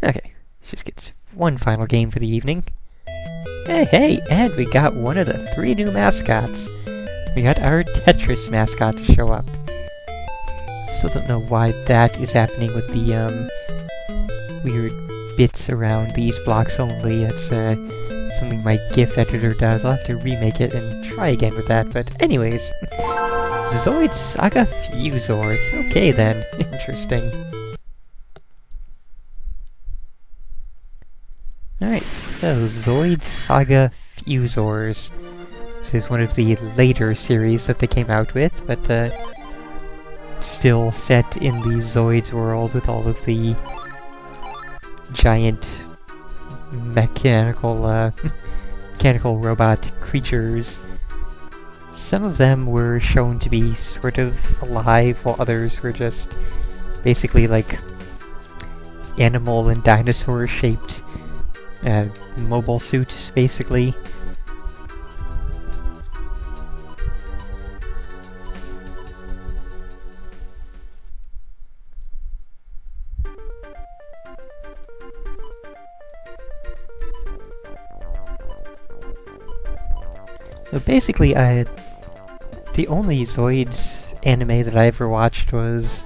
Okay, let's just get one final game for the evening. Hey, and we got one of the 3 new mascots. We got our Tetris mascot to show up. Still don't know why that is happening with the, weird bits around these blocks only. That's, something my GIF editor does. I'll have to remake it and try again with that, but anyways. Zoids Saga Fuzors. Okay then, interesting. Alright, so Zoids Saga Fuzors. This is one of the later series that they came out with, but still set in the Zoids world with all of the giant mechanical robot creatures. Some of them were shown to be sort of alive, while others were just basically like animal and dinosaur-shaped mobile suits, basically. So basically, the only Zoids anime that I ever watched was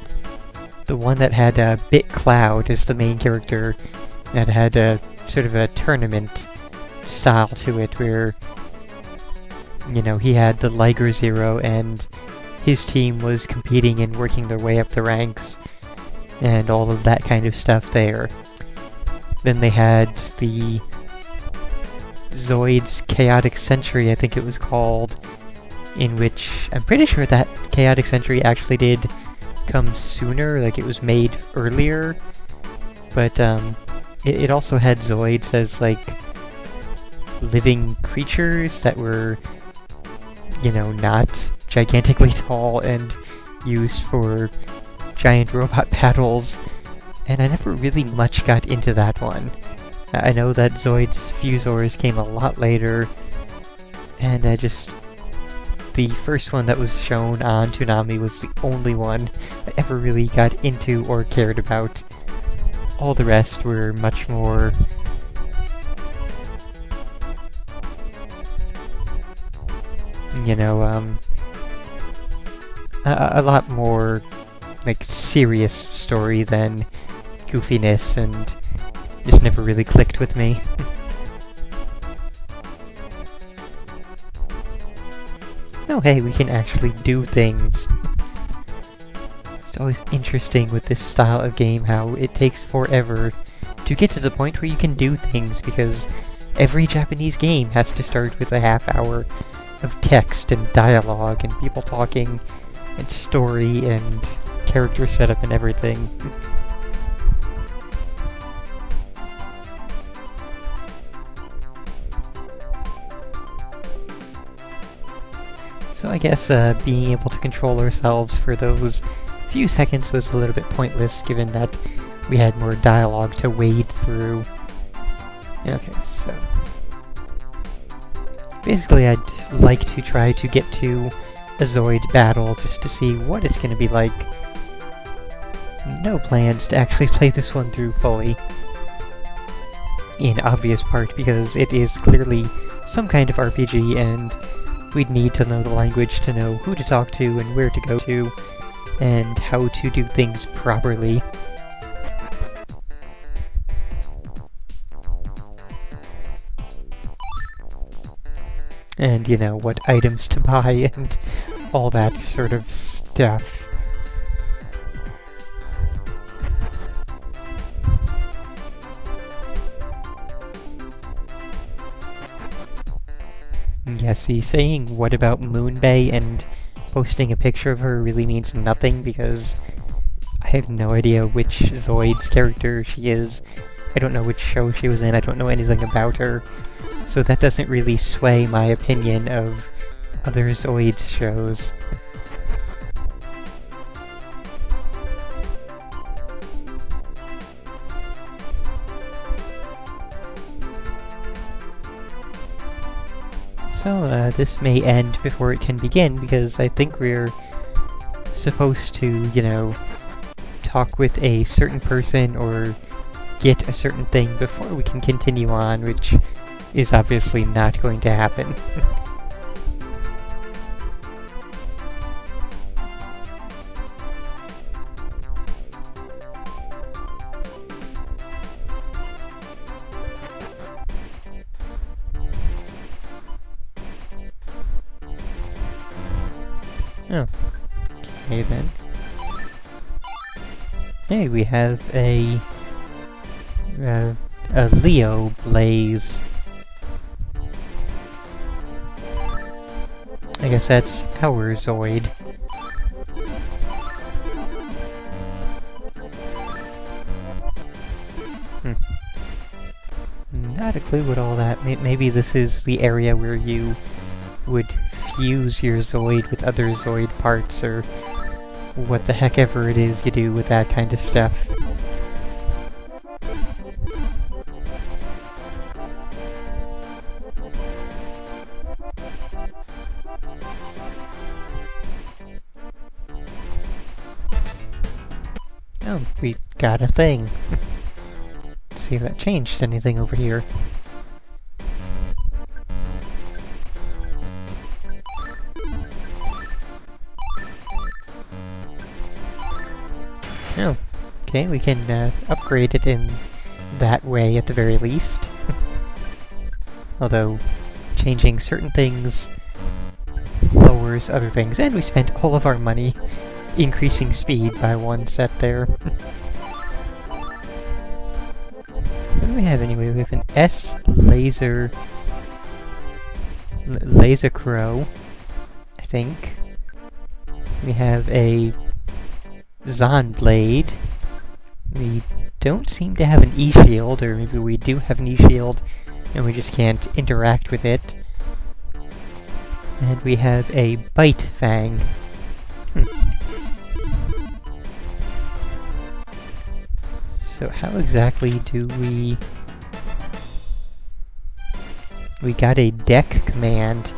the one that had Bit Cloud as the main character, that had a sort of a tournament style to it, where, you know, he had the Liger Zero and his team was competing and working their way up the ranks and all of that kind of stuff there. Then they had the Zoid's Chaotic Century, I think it was called, in which I'm pretty sure that Chaotic Century actually did come sooner, like it was made earlier, but it also had Zoids as like living creatures that were, you know, not gigantically tall and used for giant robot battles, and I never really much got into that one. I know that Zoids Fuzors came a lot later, and the first one that was shown on Toonami was the only one I ever really got into or cared about. All the rest were much more you know, a lot more like serious story than goofiness, and just never really clicked with me. Oh hey, we can actually do things. It's always interesting with this style of game how it takes forever to get to the point where you can do things, because every Japanese game has to start with a half hour of text and dialogue and people talking and story and character setup and everything. So I guess being able to control ourselves for those few seconds was a little bit pointless, given that we had more dialogue to wade through. Okay, so basically I'd like to try to get to a Zoid battle just to see what it's going to be like. No plans to actually play this one through fully, in obvious part because it is clearly some kind of RPG, and we'd need to know the language to know who to talk to and where to go to, and how to do things properly. And, you know, what items to buy and all that sort of stuff. Yeah, see, saying what about Moonbay and posting a picture of her really means nothing, because I have no idea which Zoid's character she is. I don't know which show she was in, I don't know anything about her. So that doesn't really sway my opinion of other Zoids shows. So, this may end before it can begin, because I think we're supposed to, you know, talk with a certain person or get a certain thing before we can continue on, which is obviously not going to happen. Oh, okay then. Hey, we have a Leo Blaze. I guess that's our Zoid. Not a clue what all that... Maybe this is the area where you would fuse your Zoid with other Zoid parts, or what the heck ever it is you do with that kind of stuff. Oh, we got a thing. Let's see if that changed anything over here. Oh, okay, we can upgrade it in that way at the very least. Although, changing certain things lowers other things, and we spent all of our money increasing speed by one set there. What do we have anyway? We have an S laser... laser crow, I think. We have a Zon Blade. We don't seem to have an E-shield, or maybe we do have an E-shield and we just can't interact with it. And we have a Bite Fang. So how exactly do we... We got a deck command.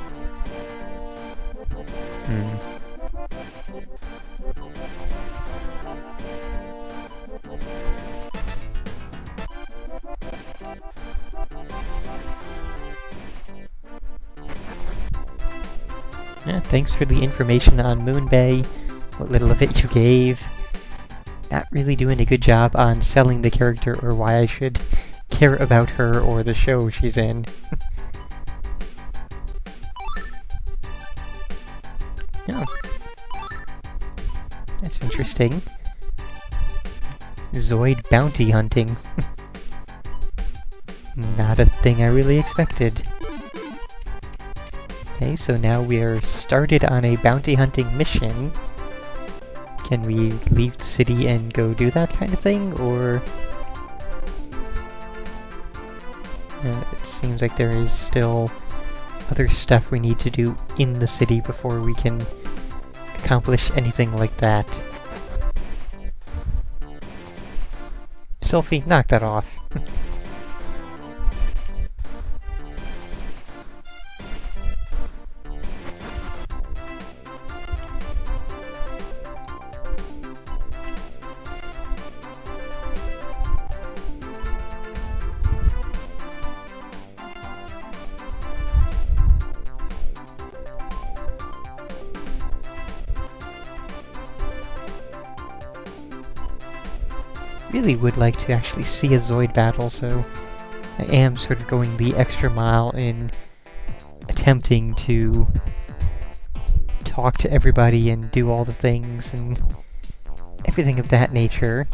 Yeah, thanks for the information on Moonbay, what little of it you gave. Not really doing a good job on selling the character or why I should care about her or the show she's in. Oh. That's interesting. Zoid bounty hunting. Not a thing I really expected. Okay, so now we're started on a bounty hunting mission. Can we leave the city and go do that kind of thing, or... it seems like there is still other stuff we need to do in the city before we can accomplish anything like that. Selfie, knock that off. Really would like to actually see a Zoid battle, so I am sort of going the extra mile in attempting to talk to everybody and do all the things and everything of that nature.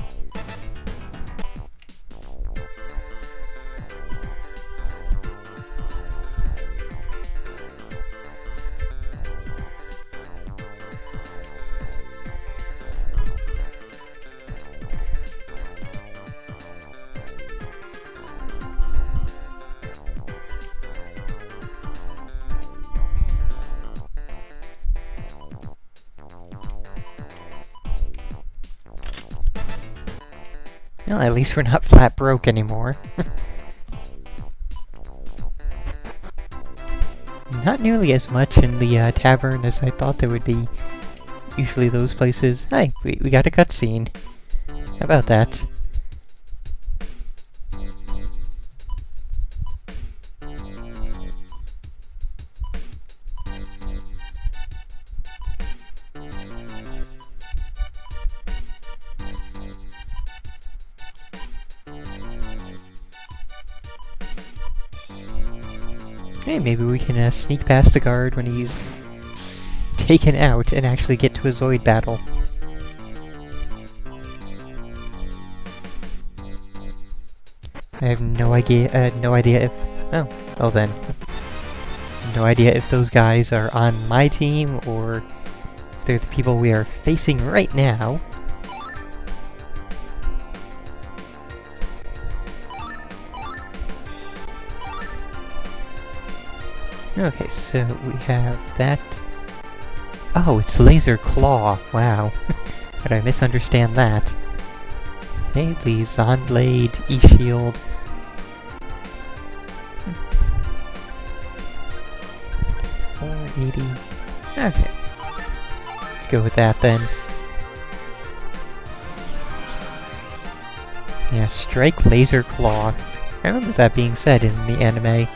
Well, at least we're not flat broke anymore. Not nearly as much in the tavern as I thought there would be. Usually those places... Hey, we got a cutscene. How about that? Hey, maybe we can sneak past the guard when he's taken out and actually get to a Zoid battle. I have no idea if... Oh, well then. No idea if those guys are on my team, or if they're the people we are facing right now. Okay, so we have that. Oh, it's Laser Claw. Wow. Did I misunderstand that? Okay, the Zonblade, E-Shield. 480. Okay. Let's go with that then. Yeah, Strike Laser Claw. I remember that being said in the anime.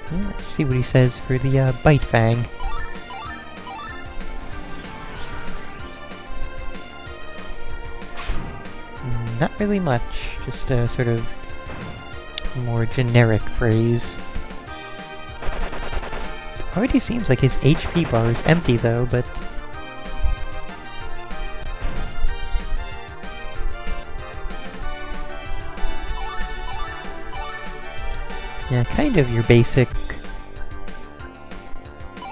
Yeah, let's see what he says for the Bite Fang. Not really much, just a sort of more generic phrase. Already seems like his HP bar is empty though, but... yeah, kind of your basic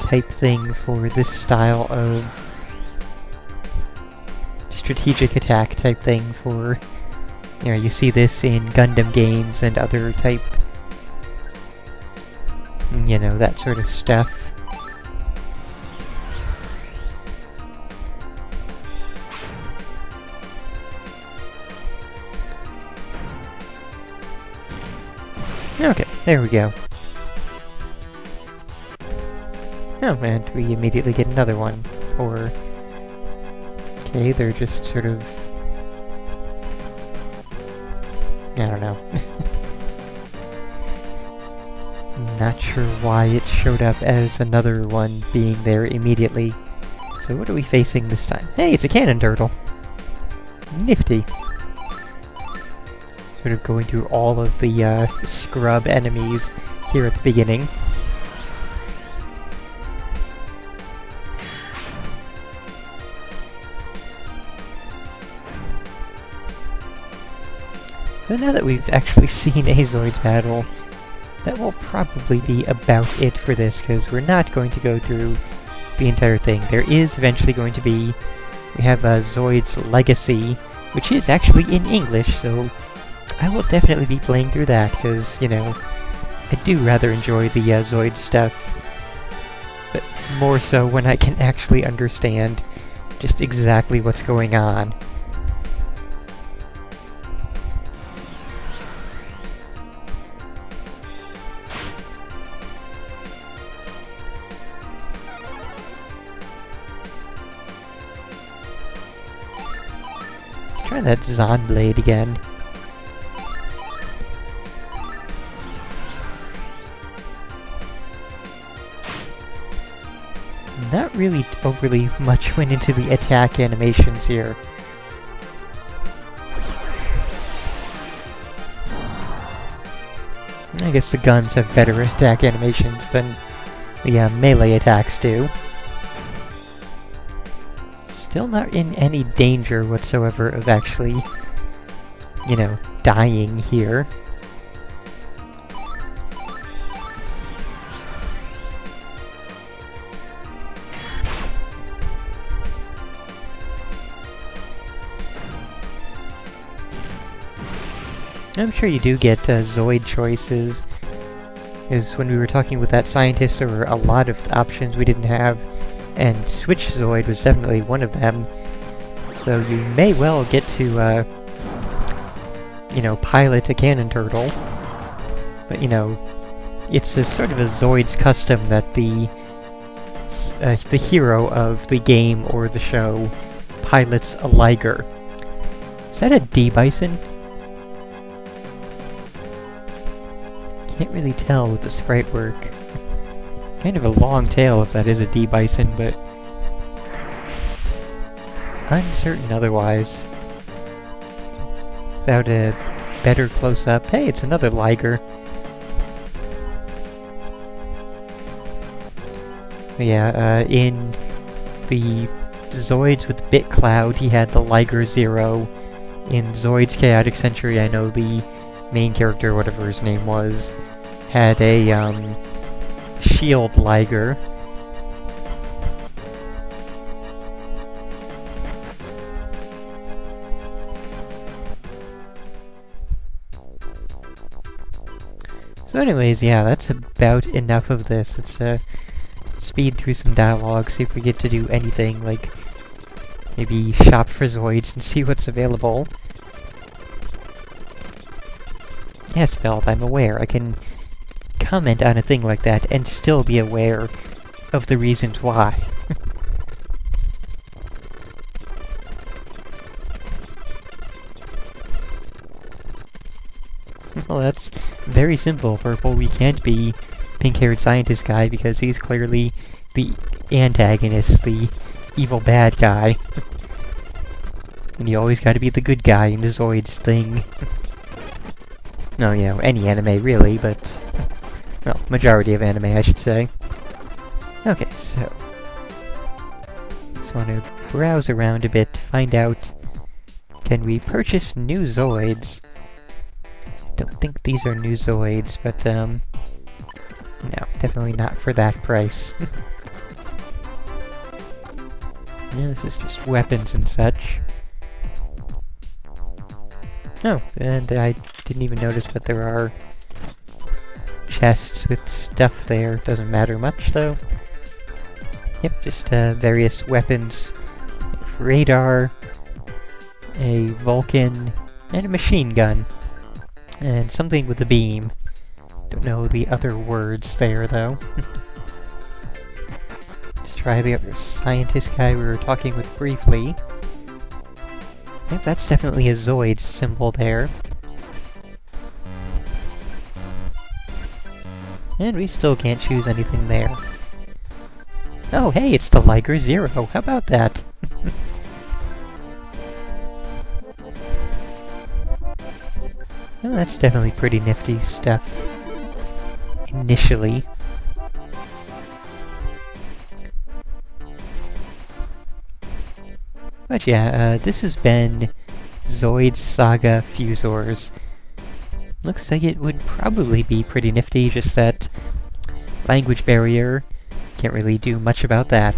type thing for this style of strategic attack type thing for, you know, you see this in Gundam games and other type, you know, that sort of stuff. Okay, there we go. Oh, and we immediately get another one. Or... okay, they're just sort of... I don't know. Not sure why it showed up as another one being there immediately. So what are we facing this time? Hey, it's a cannon turtle! Nifty! Sort of going through all of the scrub enemies here at the beginning. So now that we've actually seen a Zoids battle, that will probably be about it for this, because we're not going to go through the entire thing. There is eventually going to be... we have Zoid's Legacy, which is actually in English, so I will definitely be playing through that, because, you know, I do rather enjoy the Zoid stuff, but more so when I can actually understand just exactly what's going on. Try that Zonblade again. Not really overly much went into the attack animations here. I guess the guns have better attack animations than the melee attacks do. Still not in any danger whatsoever of actually, you know, dying here. I'm sure you do get Zoid choices, because when we were talking with that scientist, there were a lot of options we didn't have, and Switch Zoid was definitely one of them. So you may well get to, you know, pilot a cannon turtle, but, you know, it's a sort of a Zoid's custom that the hero of the game or the show pilots a Liger. Is that a D-Bison? Can't really tell with the sprite work. Kind of a long tail if that is a D-Bison, but uncertain otherwise. Without a better close-up. Hey, it's another Liger. Yeah, in the Zoids with Bit Cloud, he had the Liger 0. In Zoid's Chaotic Century, I know the main character, whatever his name was, had a, Shield Liger. So anyways, yeah, that's about enough of this. Let's, speed through some dialogue, see if we get to do anything, like maybe shop for Zoids and see what's available. Yes, Belt, I'm aware. I can comment on a thing like that and still be aware of the reasons why. Well, that's very simple, Purple. We can't be pink-haired scientist guy because he's clearly the antagonist, the evil bad guy. And you always gotta be the good guy in the Zoids thing. No, you know, any anime really, but... well, majority of anime, I should say. Okay, so... just wanna browse around a bit, find out... can we purchase new Zoids? Don't think these are new Zoids, but, no, definitely not for that price. Yeah, this is just weapons and such. Oh, and I didn't even notice, but there are chests with stuff there. Doesn't matter much, though. Yep, just various weapons. Radar, a Vulcan, and a machine gun. And something with a beam. Don't know the other words there, though. Let's try the other scientist guy we were talking with briefly. Yep, that's definitely a Zoid symbol there. And we still can't choose anything there. Oh, hey, it's the Liger 0. How about that? Well, that's definitely pretty nifty stuff. Initially. But yeah, this has been Zoids Saga Fuzors. Looks like it would probably be pretty nifty, just that language barrier. Can't really do much about that.